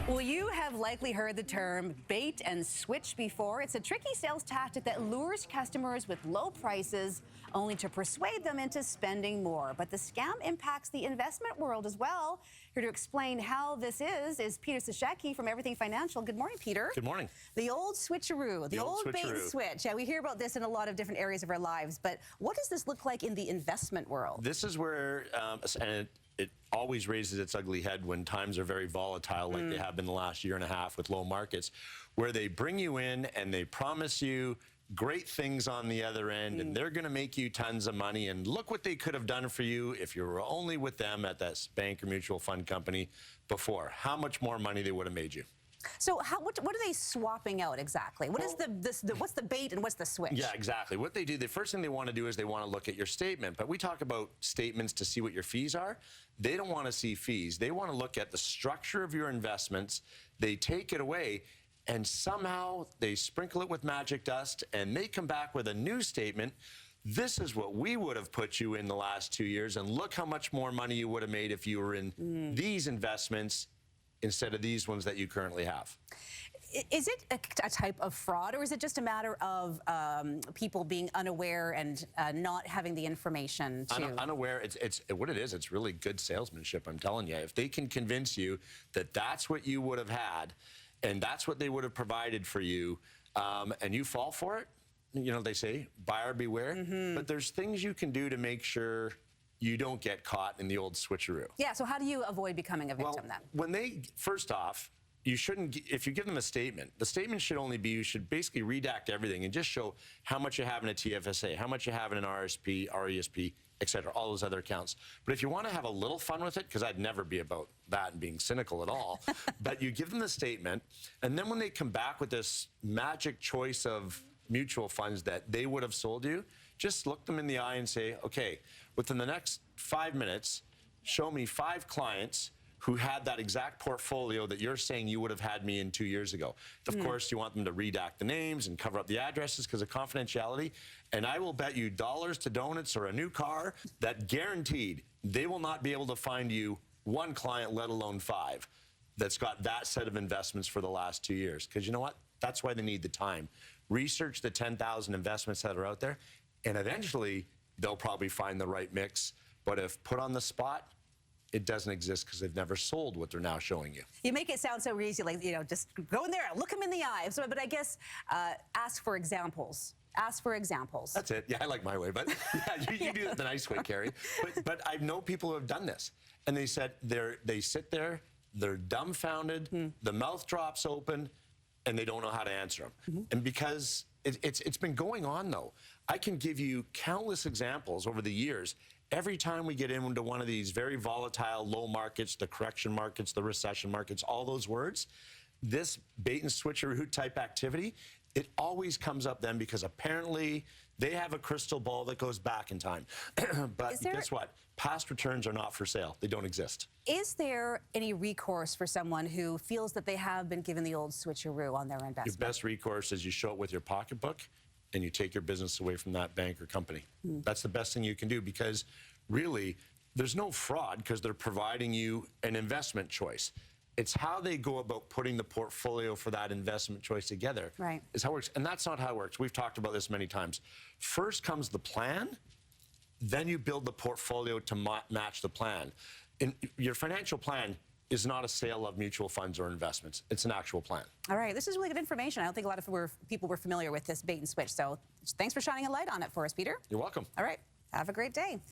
Well, you have likely heard the term bait and switch before. It's a tricky sales tactic that lures customers with low prices only to persuade them into spending more. But the scam impacts the investment world as well. Here to explain how this is Peter Sashecki from Everything Financial. Good morning, Peter. Good morning. The old switcheroo, the old bait and switch. Yeah, we hear about this in a lot of different areas of our lives. But what does this look like in the investment world? This is where, and it always raises its ugly head when times are very volatile like they have been the last year and a half with low markets, where they bring you in and they promise you great things on the other end, and they're going to make you tons of money, and look what they could have done for you if you were only with them at that bank or mutual fund company before. How much more money they would have made you. So what are they swapping out exactly? What is what's the bait and what's the switch? Yeah, exactly. What they do, the first thing they want to do is they want to look at your statement. But we talk about statements to see what your fees are. They don't want to see fees. They want to look at the structure of your investments. They take it away, and somehow they sprinkle it with magic dust, and they come back with a new statement. This is what we would have put you in the last 2 years, and look how much more money you would have made if you were in these investments instead of these ones that you currently have. Is it a type of fraud, or is it just a matter of people being unaware and not having the information to... Unaware, it's what it is, it's really good salesmanship, I'm telling you. If they can convince you that that's what you would have had, and that's what they would have provided for you, and you fall for it, you know, they say, buyer beware, but there's things you can do to make sure you don't get caught in the old switcheroo. Yeah, so how do you avoid becoming a victim then? When they, first off, you shouldn't, if you give them a statement, the statement should only be, you should basically redact everything and just show how much you have in a TFSA, how much you have in an RSP, RESP, etc., all those other accounts. But if you want to have a little fun with it, because I'd never be about that and being cynical at all, but you give them the statement, and then when they come back with this magic choice of mutual funds that they would have sold you, just look them in the eye and say, okay, within the next 5 minutes, show me 5 clients who had that exact portfolio that you're saying you would have had me in 2 years ago. Of course, you want them to redact the names and cover up the addresses because of confidentiality. And I will bet you dollars to donuts or a new car that guaranteed they will not be able to find you one client, let alone 5, that's got that set of investments for the last 2 years. Because you know what? That's why they need the time. Research the 10,000 investments that are out there, and eventually they'll probably find the right mix. But if put on the spot, it doesn't exist because they've never sold what they're now showing you. You make it sound so easy, like, you know, just go in there, look them in the eye. So, but I guess ask for examples. Ask for examples. That's it. Yeah, I like my way, but yeah, you do it the nice way, Carrie. But I know people who have done this, and they said they sit there, they're dumbfounded, the mouth drops open, and they don't know how to answer them. And because it's been going on, though. I can give you countless examples over the years. Every time we get into one of these very volatile low markets, the correction markets, the recession markets, all those words, this bait and switcheroo type activity, it always comes up then because apparently they have a crystal ball that goes back in time. But guess what? Past returns are not for sale. They don't exist. Is there any recourse for someone who feels that they have been given the old switcheroo on their investment? Your best recourse is you show it with your pocketbook and you take your business away from that bank or company. That's the best thing you can do, because really there's no fraud because they're providing you an investment choice. It's how they go about putting the portfolio for that investment choice together is how it works. And that's not how it works. We've talked about this many times. First comes the plan, then you build the portfolio to match the plan. And your financial plan is not a sale of mutual funds or investments. It's an actual plan. All right, this is really good information. I don't think a lot of people were familiar with this bait and switch. So thanks for shining a light on it for us, Peter. You're welcome. All right, have a great day.